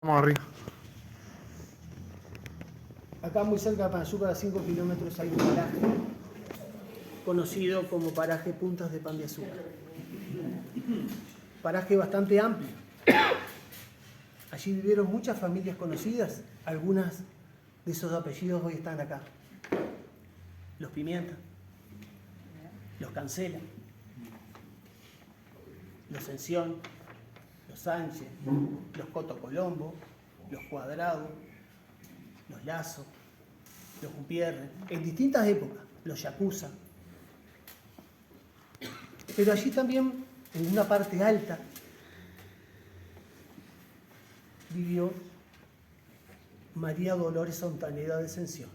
Vamos arriba. Acá muy cerca de Panayuca, a 5 kilómetros, hay un paraje conocido como paraje Puntas de Pan de Azúcar. Paraje bastante amplio. Allí vivieron muchas familias conocidas. Algunas de esos apellidos hoy están acá. Los Pimienta, los Cancela, los Ención, los Sánchez, los Coto Colombo, los Cuadrado, los Lazo, los Gutiérrez, en distintas épocas, los Yacuza. Pero allí también, en una parte alta, vivió María Dolores Ontaneda de Sención,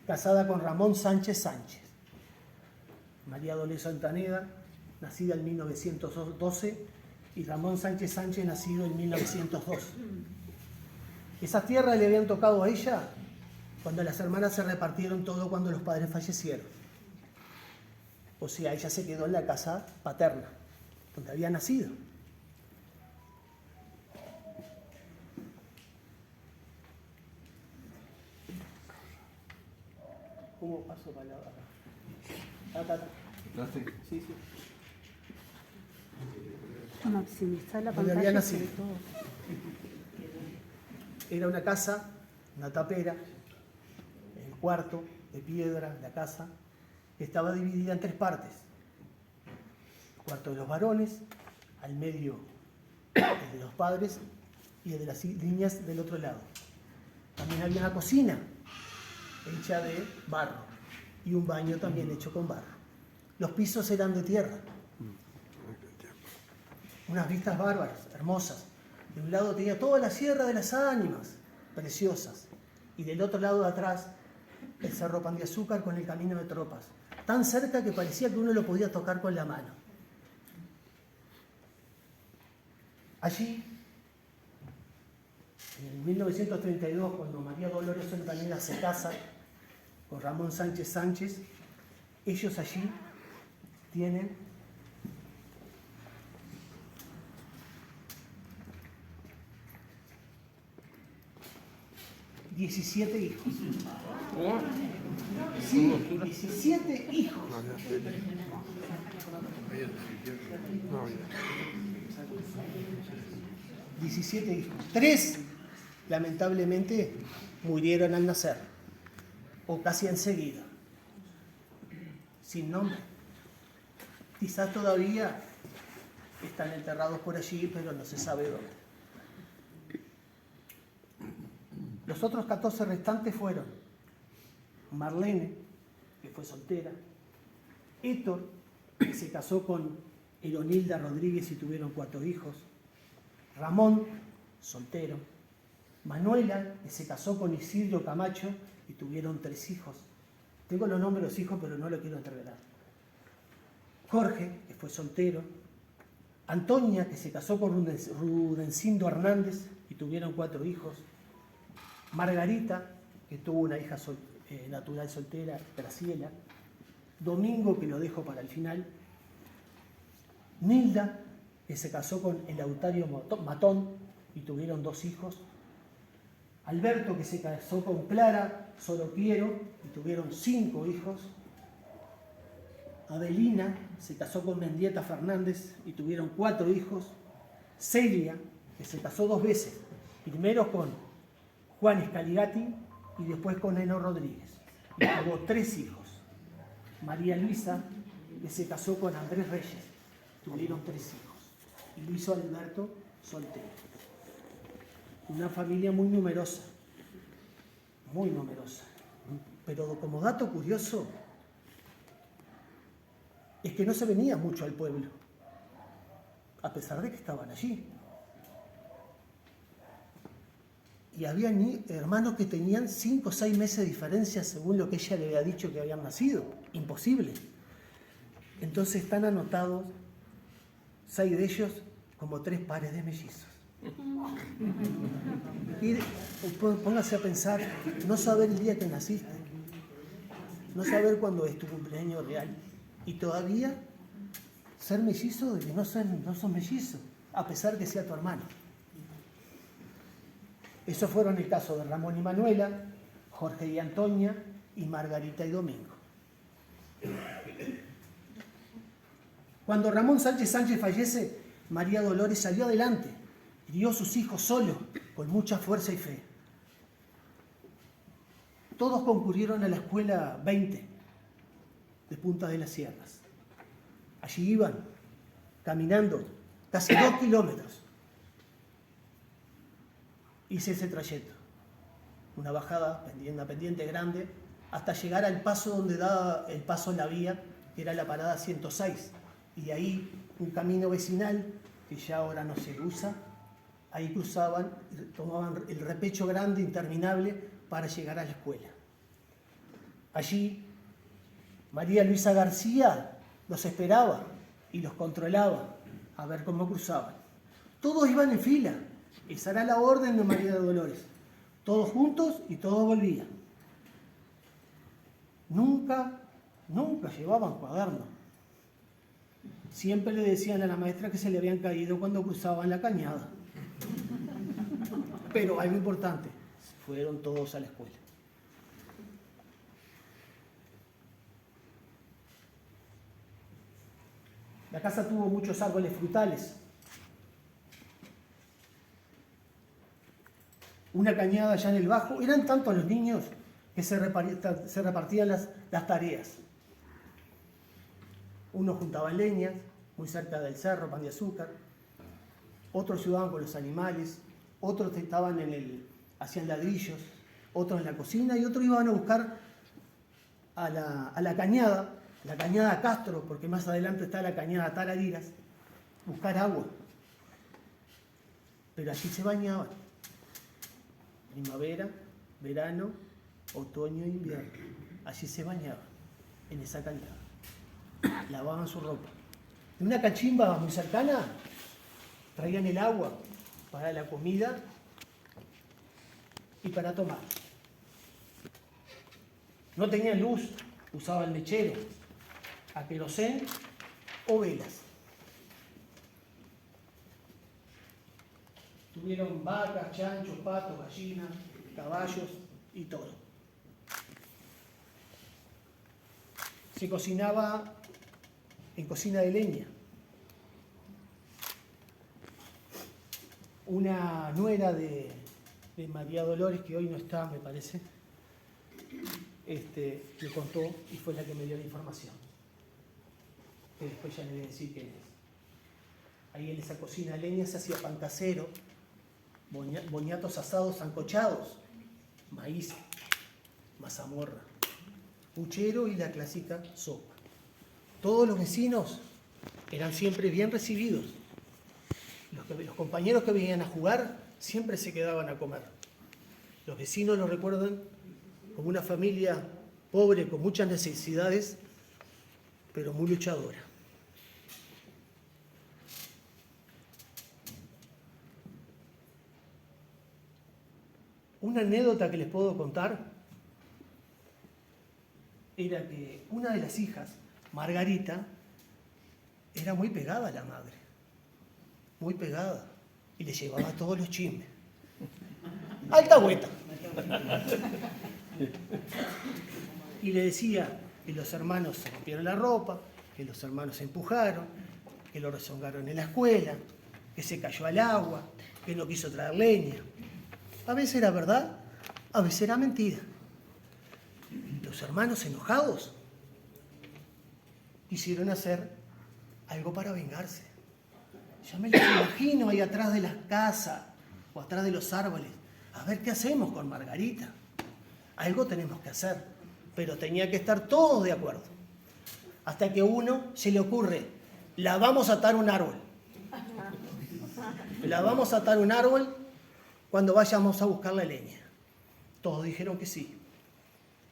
casada con Ramón Sánchez Sánchez. María Dolores Ontaneda, nacida en 1912, y Ramón Sánchez Sánchez, nacido en 1902. Esas tierras le habían tocado a ella cuando las hermanas se repartieron todo cuando los padres fallecieron. O sea, ella se quedó en la casa paterna, donde había nacido. ¿Cómo paso palabra? Acá. Sí, sí. Maximizar la Donde había pantalla. nacido. Era una casa, una tapera, el cuarto de piedra, la casa, estaba dividida en 3 partes. El cuarto de los varones, al medio el de los padres y el de las niñas del otro lado. También había una cocina hecha de barro y un baño también hecho con barro. Los pisos eran de tierra. Unas vistas bárbaras, hermosas. De un lado tenía toda la Sierra de las Ánimas, preciosas. Y del otro lado de atrás, el Cerro Pan de Azúcar con el camino de tropas. Tan cerca que parecía que uno lo podía tocar con la mano. Allí, en 1932, cuando María Dolores Ontaneda se casa con Ramón Sánchez Sánchez, ellos allí tienen 17 hijos. Sí, 17 hijos. 17 hijos. 3, lamentablemente, murieron al nacer, o casi enseguida, sin nombre. Quizás todavía están enterrados por allí, pero no se sabe dónde. Los otros 14 restantes fueron Marlene, que fue soltera, Héctor, que se casó con Eronilda Rodríguez y tuvieron 4 hijos, Ramón, soltero, Manuela, que se casó con Isidro Camacho y tuvieron 3 hijos. Tengo los nombres de los hijos, pero no lo quiero entreverar. Jorge, que fue soltero, Antonia, que se casó con Rudencindo Hernández y tuvieron 4 hijos, Margarita, que tuvo una hija natural soltera, Graciela, Domingo, que lo dejo para el final, Nilda, que se casó con Elautario Matón y tuvieron 2 hijos, Alberto, que se casó con Clara Soroquiero y tuvieron 5 hijos, Adelina se casó con Mendieta Fernández y tuvieron 4 hijos, Celia, que se casó 2 veces, primero con Juan Escaligati y después con Eno Rodríguez. Y tuvo 3 hijos. María Luisa, que se casó con Andrés Reyes, tuvieron 3 hijos. Y Luis Alberto, soltero. Una familia muy numerosa, muy numerosa. Pero como dato curioso, es que no se venía mucho al pueblo, a pesar de que estaban allí. Y había hermanos que tenían 5 o 6 meses de diferencia según lo que ella le había dicho que habían nacido. Imposible. Entonces están anotados 6 de ellos como 3 pares de mellizos. Y póngase a pensar, no saber el día que naciste, no saber cuándo es tu cumpleaños real, y todavía ser mellizo de que no sos mellizo, a pesar que sea tu hermano. Esos fueron el caso de Ramón y Manuela, Jorge y Antonia, y Margarita y Domingo. Cuando Ramón Sánchez fallece, María Dolores salió adelante, crió a sus hijos solo, con mucha fuerza y fe. Todos concurrieron a la escuela 20 de Punta de las Sierras. Allí iban, caminando, casi 2 kilómetros. Hice ese trayecto, una bajada, una pendiente grande, hasta llegar al paso donde daba el paso en la vía, que era la parada 106. Y de ahí un camino vecinal, que ya ahora no se usa, ahí cruzaban, tomaban el repecho grande, interminable, para llegar a la escuela. Allí, María Luisa García los esperaba y los controlaba a ver cómo cruzaban. Todos iban en fila. Esa era la orden de María Dolores. Todos juntos y todos volvían. Nunca llevaban cuaderno. Siempre le decían a la maestra que se le habían caído cuando cruzaban la cañada. Pero algo importante, fueron todos a la escuela. La casa tuvo muchos árboles frutales. Una cañada allá en el bajo. Eran tantos los niños que se repartían las tareas. Unos juntaban leñas, muy cerca del cerro, pan de azúcar. Otros ayudaban con los animales. Otros hacían ladrillos. Otros en la cocina. Y otros iban a buscar a la cañada Castro, porque más adelante está la cañada Tarariras, buscar agua. Pero allí se bañaban. Primavera, verano, otoño e invierno. Allí se bañaban, en esa cañada. Lavaban su ropa. En una cachimba muy cercana, traían el agua para la comida y para tomar. No tenían luz, usaban mechero, a querosén o velas. Tuvieron vacas, chanchos, patos, gallinas, caballos y todo. Se cocinaba en cocina de leña. Una nuera de María Dolores, que hoy no está, me parece, me contó y fue la que me dio la información. Que después ya le voy a decir quién es. Ahí en esa cocina de leña se hacía pan casero, boñatos asados sancochados, maíz, mazamorra, puchero y la clásica sopa. Todos los vecinos eran siempre bien recibidos. Los compañeros que venían a jugar siempre se quedaban a comer. Los vecinos lo recuerdan como una familia pobre, con muchas necesidades, pero muy luchadora. Una anécdota que les puedo contar era que una de las hijas, Margarita, era muy pegada a la madre, muy pegada, y le llevaba todos los chismes. Alcahueta. Y le decía que los hermanos se rompieron la ropa, que los hermanos se empujaron, que lo rezongaron en la escuela, que se cayó al agua, que no quiso traer leña. A veces era verdad, a veces era mentira. Los hermanos enojados quisieron hacer algo para vengarse. Ya me los imagino ahí atrás de las casas o atrás de los árboles. A ver qué hacemos con Margarita. Algo tenemos que hacer, pero tenía que estar todos de acuerdo. Hasta que uno se le ocurre, la vamos a atar a un árbol. La vamos a atar a un árbol cuando vayamos a buscar la leña. Todos dijeron que sí.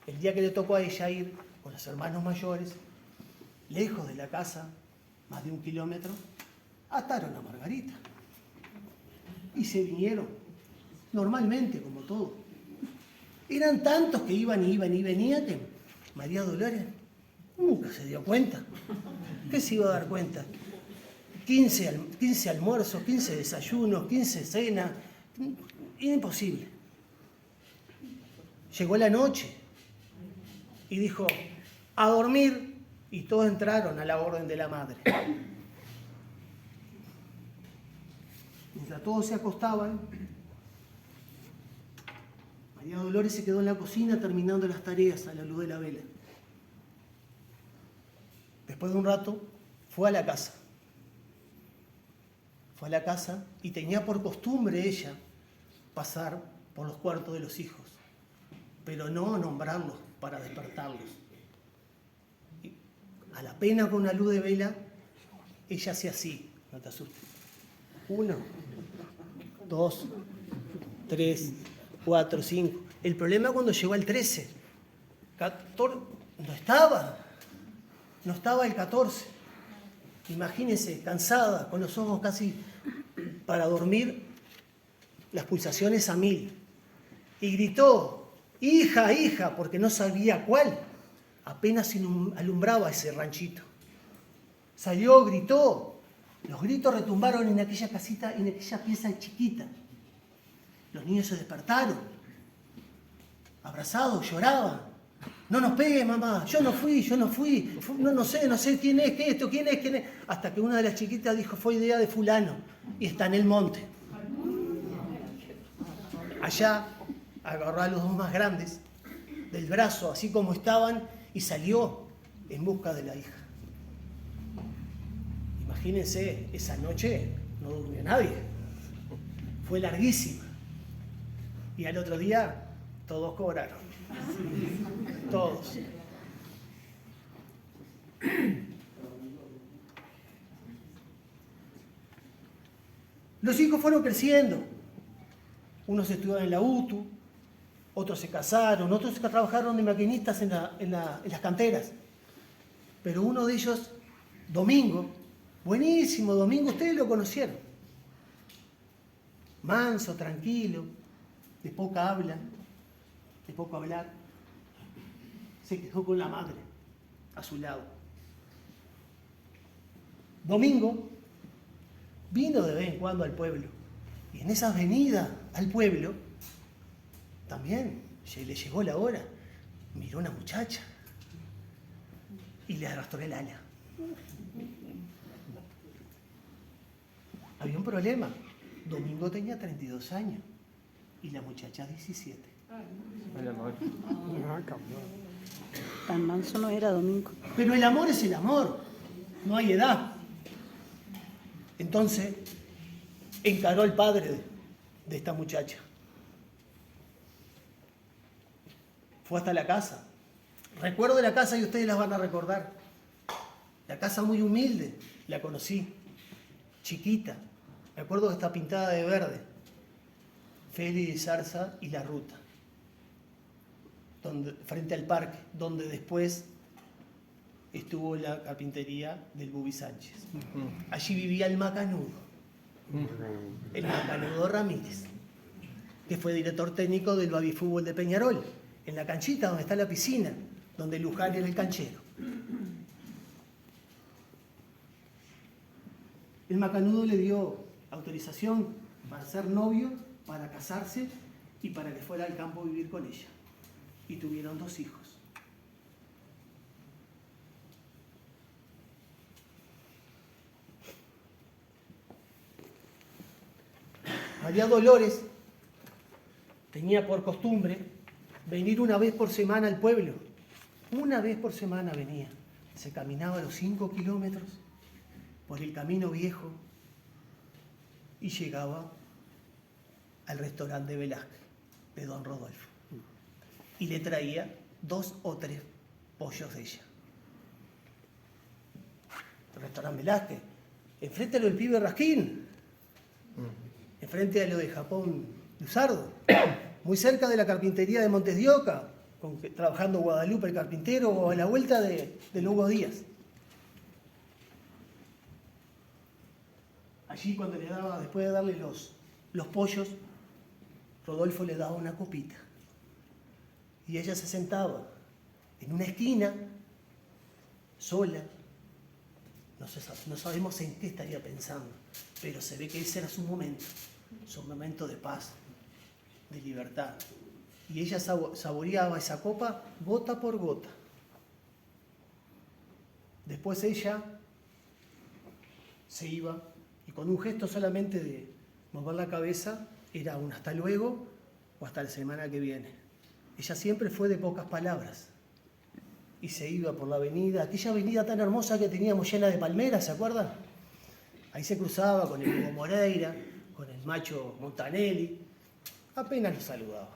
El día que le tocó a ella ir con los hermanos mayores, lejos de la casa, más de 1 kilómetro, ataron a Margarita. Y se vinieron, normalmente, como todo. Eran tantos que iban y venían que María Dolores nunca se dio cuenta. ¿Qué se iba a dar cuenta? 15 almuerzos, 15 desayunos, 15 cenas, Era imposible. Llegó la noche y dijo, a dormir, y todos entraron a la orden de la madre. Mientras todos se acostaban, María Dolores se quedó en la cocina terminando las tareas a la luz de la vela. Después de un rato, fue a la casa. Fue a la casa y tenía por costumbre ella pasar por los cuartos de los hijos, pero no nombrarlos para despertarlos. Y a la pena con una luz de vela, ella hacía así, no te asustes. 1, 2, 3, 4, 5. El problema cuando llegó al 13, 14, no estaba el 14. Imagínense, cansada, con los ojos casi para dormir, las pulsaciones a 1000. Y gritó, hija, hija, porque no sabía cuál. Apenas alumbraba ese ranchito. Salió, gritó. Los gritos retumbaron en aquella casita, en aquella pieza chiquita. Los niños se despertaron, abrazados, lloraban. No nos pegue, mamá, yo no fui, no sé quién es, quién es. Hasta que una de las chiquitas dijo, fue idea de fulano, y está en el monte. Allá agarró a los dos más grandes del brazo, así como estaban, y salió en busca de la hija. Imagínense, esa noche no durmió nadie. Fue larguísima. Y al otro día, todos cobraron. Todos. Los hijos fueron creciendo. Unos estudiaron en la UTU, otros se casaron, otros trabajaron de maquinistas en las canteras. Pero uno de ellos, Domingo, buenísimo Domingo, ustedes lo conocieron. Manso, tranquilo, de poca habla, de poco hablar. Se quedó con la madre a su lado. Domingo vino de vez en cuando al pueblo. Y en esa venida al pueblo, también le llegó la hora. Miró a una muchacha y le arrastró el ala. Había un problema. Domingo tenía 32 años y la muchacha 17. Tan manso no era Domingo. Pero el amor es el amor, no hay edad. Entonces encaró al padre de esta muchacha. Fue hasta la casa. Recuerdo la casa y ustedes las van a recordar. La casa muy humilde, la conocí, chiquita. Me acuerdo que está pintada de verde. Feli de Zarza y la ruta. Frente al parque, donde después estuvo la carpintería del Bubi Sánchez. Allí vivía el Macanudo, el Macanudo Ramírez, que fue director técnico del Baby Fútbol de Peñarol, en la canchita donde está la piscina, donde Luján era el canchero. El Macanudo le dio autorización para ser novio, para casarse y para que fuera al campo a vivir con ella. Y tuvieron 2 hijos. María Dolores tenía por costumbre venir una vez por semana al pueblo. Una vez por semana venía. Se caminaba los 5 kilómetros por el camino viejo y llegaba al restaurante Velázquez de Don Rodolfo. Y le traía 2 o 3 pollos de ella. El restaurante Velázquez, enfrente a lo del pibe Rasquín, enfrente a lo de Japón Luzardo, muy cerca de la carpintería de Montes de Oca, trabajando Guadalupe el carpintero, o a la vuelta de Hugo Díaz. Allí cuando le daba, después de darle los pollos, Rodolfo le daba una copita. Y ella se sentaba en una esquina, sola. No sabemos en qué estaría pensando, pero se ve que ese era su momento. Son momentos de paz, de libertad. Y ella saboreaba esa copa gota por gota. Después ella se iba y con un gesto solamente de mover la cabeza era un hasta luego o hasta la semana que viene. Ella siempre fue de pocas palabras y se iba por la avenida, aquella avenida tan hermosa que teníamos llena de palmeras, ¿se acuerdan? Ahí se cruzaba con el Hugo Moreira, con el macho Montanelli, apenas lo saludaba.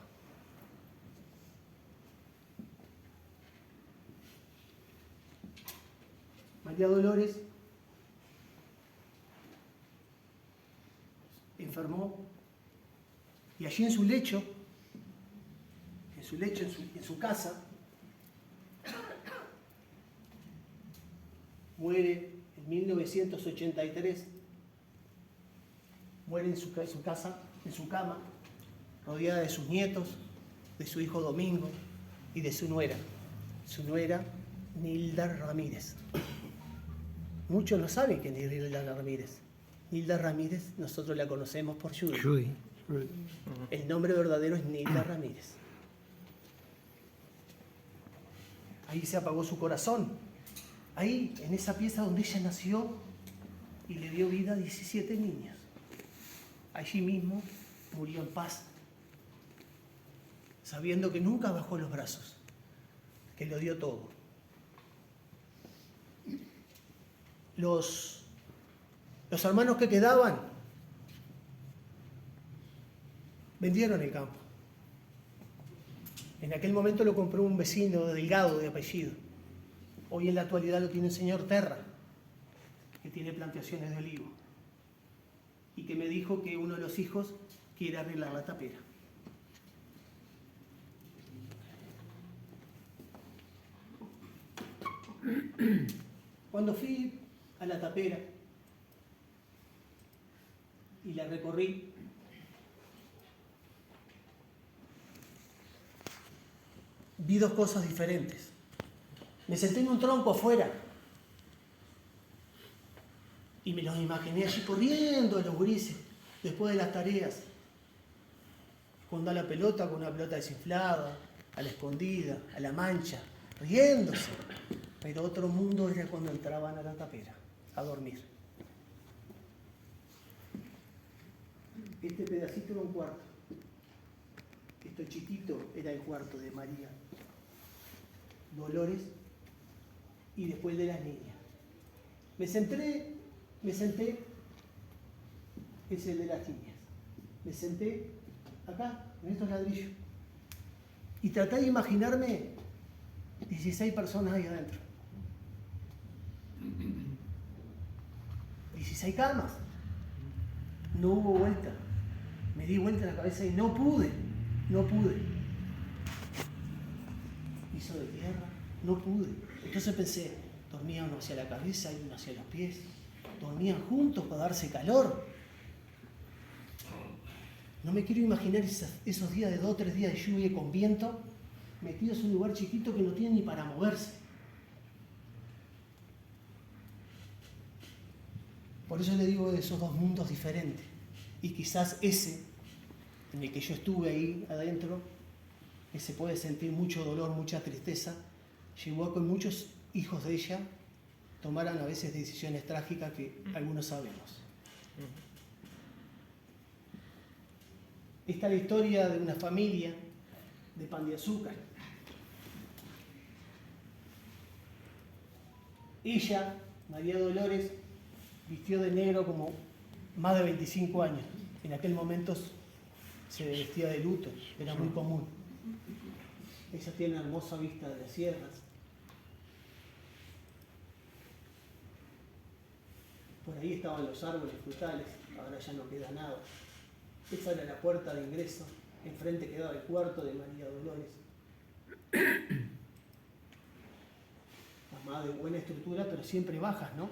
María Dolores enfermó y allí en su lecho, en su casa, muere en 1983, muere en su casa, en su cama, rodeada de sus nietos, de su hijo Domingo y de su nuera Nilda Ramírez. Muchos no saben quién es Nilda Ramírez. Nilda Ramírez, nosotros la conocemos por Judy. El nombre verdadero es Nilda Ramírez. Ahí se apagó su corazón. Ahí, en esa pieza donde ella nació y le dio vida a 17 niños. Allí mismo murió en paz, sabiendo que nunca bajó los brazos, que lo dio todo. Los hermanos que quedaban vendieron el campo. En aquel momento lo compró un vecino Delgado de apellido. Hoy en la actualidad lo tiene el señor Terra, que tiene plantaciones de olivo, y que me dijo que uno de los hijos quiere arreglar la tapera. Cuando fui a la tapera y la recorrí, vi dos cosas diferentes. Me senté en un tronco afuera y me los imaginé allí corriendo los gurises después de las tareas, jugando a la pelota con una pelota desinflada, a la escondida, a la mancha, riéndose. Pero otro mundo era cuando entraban a la tapera a dormir. Este pedacito era un cuarto. Esto chiquito era el cuarto de María Dolores y después de las niñas. Me senté, es el de las niñas. Me senté acá, en estos ladrillos, y traté de imaginarme 16 personas ahí adentro. 16 camas. No hubo vuelta. Me di vuelta la cabeza y no pude. Piso de tierra, no pude. Entonces pensé, dormía uno hacia la cabeza y uno hacia los pies. Dormían juntos para darse calor. No me quiero imaginar esos días de 2 o 3 días de lluvia con viento, metidos en un lugar chiquito que no tiene ni para moverse. Por eso le digo de esos dos mundos diferentes. Y quizás ese, en el que yo estuve ahí adentro, que se puede sentir mucho dolor, mucha tristeza, llevó a que muchos hijos de ella tomaran a veces decisiones trágicas que algunos sabemos. Esta es la historia de una familia de Pan de Azúcar. Ella, María Dolores, vistió de negro como más de 25 años. En aquel momento se vestía de luto, era muy común. Ella tiene una hermosa vista de las sierras. Por ahí estaban los árboles frutales, ahora ya no queda nada. Esa era la puerta de ingreso, enfrente quedaba el cuarto de María Dolores. Mamá de buena estructura, pero siempre bajas, ¿no?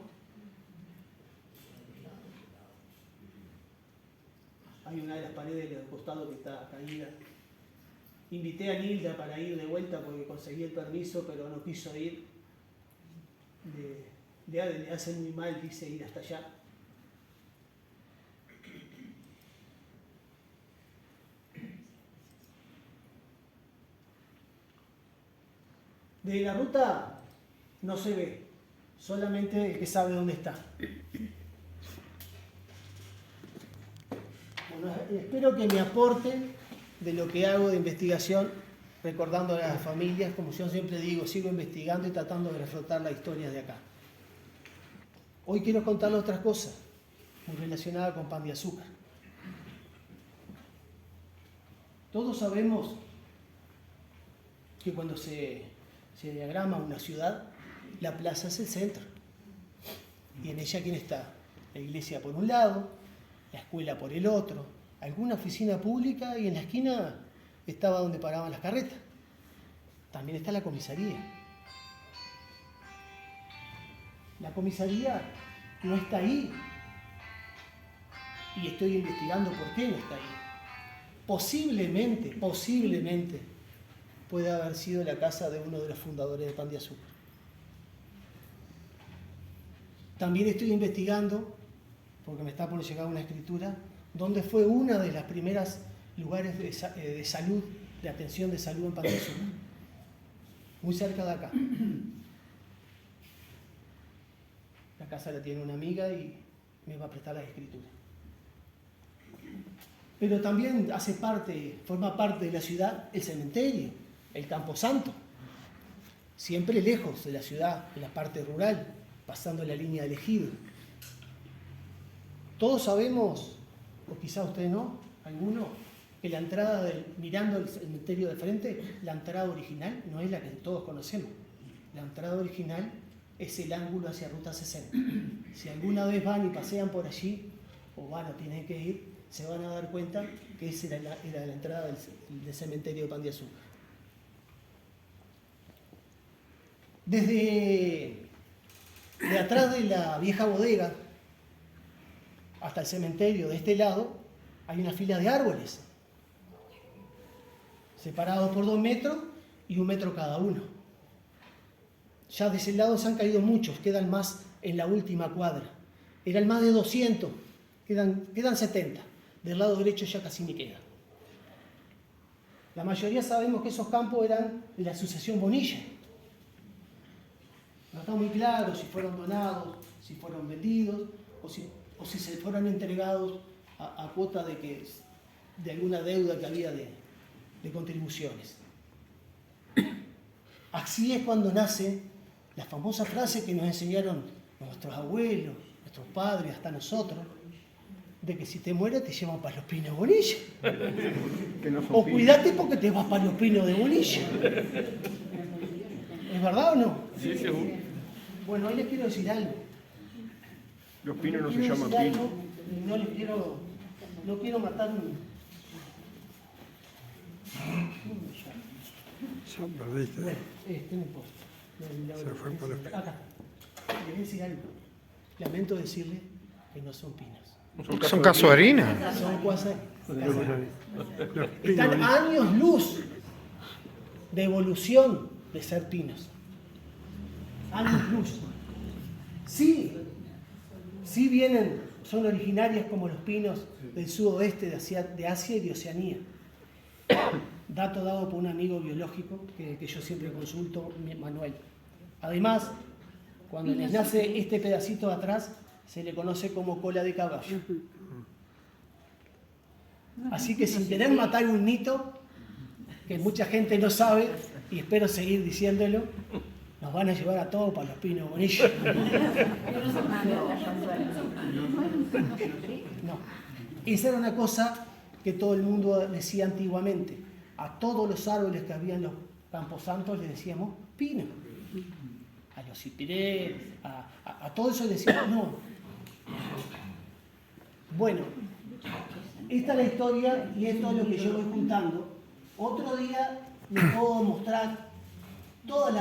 Hay una de las paredes del costado que está caída. Invité a Nilda para ir de vuelta porque conseguí el permiso, pero no quiso ir. Le hace muy mal, dice, ir hasta allá. De la ruta no se ve, solamente el que sabe dónde está. Bueno, espero que me aporten de lo que hago de investigación, recordando a las familias, como yo siempre digo, sigo investigando y tratando de reflotar la historia de acá. Hoy quiero contarles otras cosas muy relacionadas con Pan de Azúcar. Todos sabemos que cuando se diagrama una ciudad, la plaza es el centro. Y en ella, ¿quién está? La iglesia por un lado, la escuela por el otro, alguna oficina pública, y en la esquina estaba donde paraban las carretas. También está la comisaría. La comisaría no está ahí. Y estoy investigando por qué no está ahí. Posiblemente, puede haber sido la casa de uno de los fundadores de Pan de Azúcar. También estoy investigando, porque me está por llegar una escritura, dónde fue una de las primeras lugares de salud, de atención de salud en Pan de Azúcar. Muy cerca de acá. La casa la tiene una amiga y me va a prestar la escritura. Pero también forma parte de la ciudad el cementerio, el Camposanto. Siempre lejos de la ciudad, en la parte rural, pasando la línea del ejido. Todos sabemos, o quizá usted no, alguno, que la entrada, mirando el cementerio de frente, la entrada original no es la que todos conocemos. La entrada original es el ángulo hacia Ruta 60. Si alguna vez van y pasean por allí, o van o tienen que ir, se van a dar cuenta que esa era la entrada del cementerio de Pan de Azúcar. Desde atrás de la vieja bodega hasta el cementerio de este lado hay una fila de árboles, separados por 2 metros y 1 metro cada uno. Ya de ese lado se han caído muchos, quedan más en la última cuadra. Eran más de 200, quedan 70. Del lado derecho ya casi ni queda. La mayoría sabemos que esos campos eran de la Asociación Bonilla. No está muy claro si fueron donados, si fueron vendidos o si se fueron entregados a cuota de alguna deuda que había de contribuciones. Así es cuando nace la famosa frase que nos enseñaron nuestros abuelos, nuestros padres, hasta nosotros, de que si te mueres te llevan para los pinos de Bonilla. O cuídate porque te vas para los pinos de Bonilla. ¿Es verdad o no? Sí, seguro. Bueno, hoy les quiero decir algo. Los pinos no se llaman pinos. No quiero matar un... Ya perdiste. No importa. Se fue por los pinos. Acá. Les voy a decir algo. Lamento decirle que no son pinos. Son casuarinas. Son cuasas. Los Están pinos. años luz de evolución de ser pinos. Años luz. Sí son originarias como los pinos del sudoeste de Asia y de Oceanía. Dato dado por un amigo biológico que yo siempre consulto, Manuel. Además, cuando les nace este pedacito de atrás, se le conoce como cola de caballo. Así que sin querer matar un mito, que mucha gente no sabe, y espero seguir diciéndolo, nos van a llevar a todos para los pinos Bonilla. No. Esa era una cosa que todo el mundo decía antiguamente. A todos los árboles que había en los camposantos le decíamos pino. A los cipirés, a todo eso le decíamos no. Bueno, esta es la historia y esto es lo que yo voy juntando. Otro día les puedo mostrar todas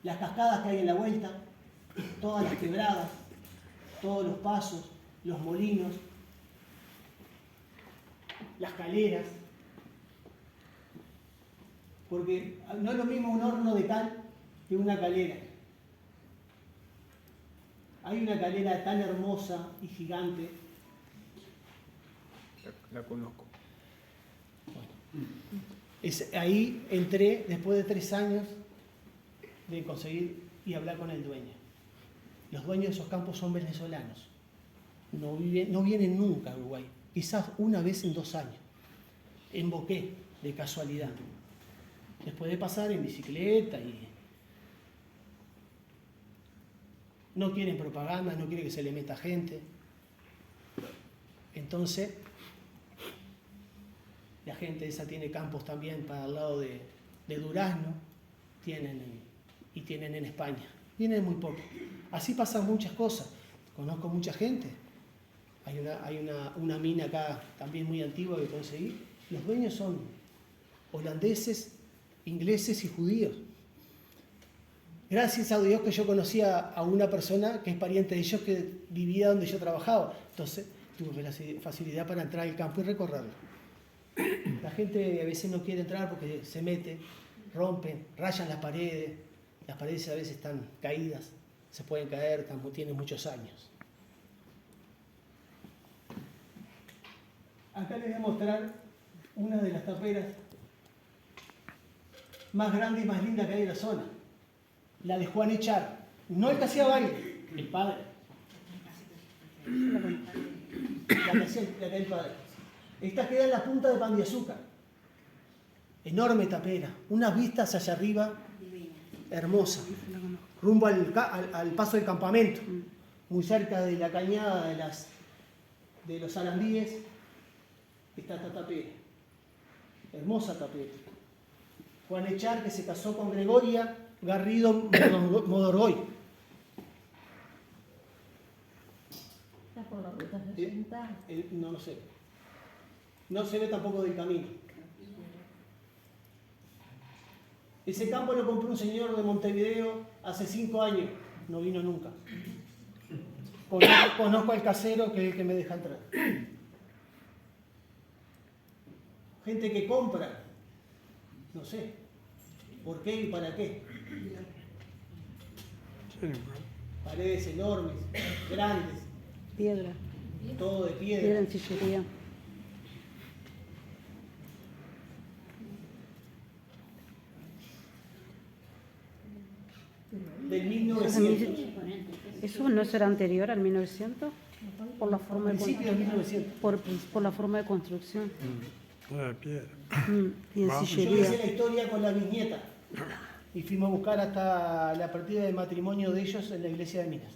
las cascadas que hay en la vuelta, todas las quebradas, todos los pasos, los molinos, las caleras. Porque no es lo mismo un horno de cal que una calera. Hay una calera tan hermosa y gigante. La conozco. Ahí entré después de 3 años de conseguir y hablar con el dueño. Los dueños de esos campos son venezolanos. No vienen nunca a Uruguay. Quizás una vez en 2 años. Emboqué de casualidad. Después de pasar en bicicleta y... No quieren propaganda, no quieren que se le meta gente. Entonces, la gente esa tiene campos también para el lado de Durazno, tienen en España. Vienen muy poco. Así pasan muchas cosas. Conozco mucha gente. Hay una mina acá también muy antigua que conseguí. Los dueños son holandeses, ingleses y judíos. Gracias a Dios que yo conocía a una persona que es pariente de ellos que vivía donde yo trabajaba. Entonces tuve la facilidad para entrar al campo y recorrerlo. La gente a veces no quiere entrar porque se mete, rompen, rayan las paredes. Las paredes a veces están caídas, se pueden caer, tienen muchos años. Acá les voy a mostrar una de las taperas más grandes y más lindas que hay en la zona. La de Juan Echar. No el que hacía baile, el padre. La que hacía el padre. Esta queda en la punta de Pan de Azúcar. Enorme tapera. Unas vistas allá arriba hermosas. Rumbo al paso del campamento. Muy cerca de la cañada de los Arandíes. Está esta tapera. Hermosa tapera. Juan Echar, que se casó con Gregoria Garrido Modorgoy. ¿Está por la ruta 60? No lo sé. No se ve tampoco del camino. Ese campo lo compró un señor de Montevideo hace 5 años. No vino nunca. Conozco al casero que es el que me deja entrar. Gente que compra. No sé. ¿Por qué y para qué? Paredes enormes, grandes, Piedra. todo de Piedra piedra. en sillería. Del 1900. ¿Eso no será anterior al 1900? Por la forma de, Principio del 1900. por la forma de construcción. De piedra. Y en Vamos. Yo sillería. hice la historia con la viñeta y fuimos a buscar hasta la partida de matrimonio de ellos en la iglesia de Minas.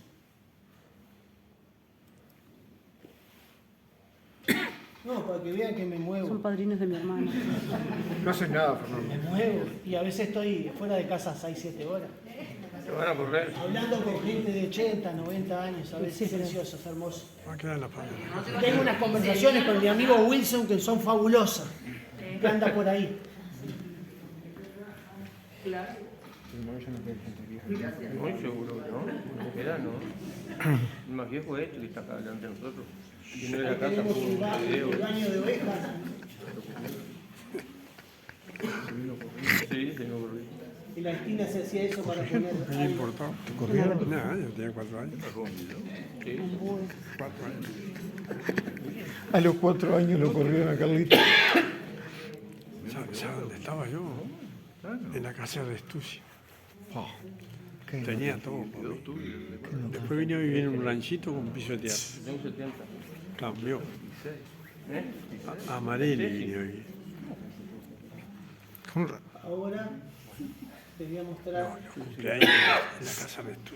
No, para que vean que me Son muevo. padrinos de mi hermano. No haces nada, Fernando. Me muevo y a veces estoy fuera de casa 6-7 horas. Te van a correr. Hablando con gente de 80, 90 años, a veces preciosos, hermosos. Va a quedar en la familia. Tengo unas conversaciones con mi amigo Wilson que son fabulosas, que anda por ahí. Muy seguro, ¿no? No queda, ¿no? El más viejo es este que está acá delante de nosotros. Viene de la Ahí casa tenemos por un video. el baño de ovejas. Sí, se me ocurrió. Y la esquina se hacía eso para poner ¿Qué le algo. importó? ¿Corrieron? Nada, yo tenía 4 años. Sí. 4 años. A los 4 años lo corrieron a Carlito. ¿Sabes dónde estaba yo? En la casa de Estucio. Qué Tenía todo. por mí. Después vine a vivir en un ranchito con piso de teatro. Tengo 70. Cambió. ¿Eh? A Marelli vine a vivir. con ra- Ahora te voy a mostrar. Cumpleaños en la casa de Estucio.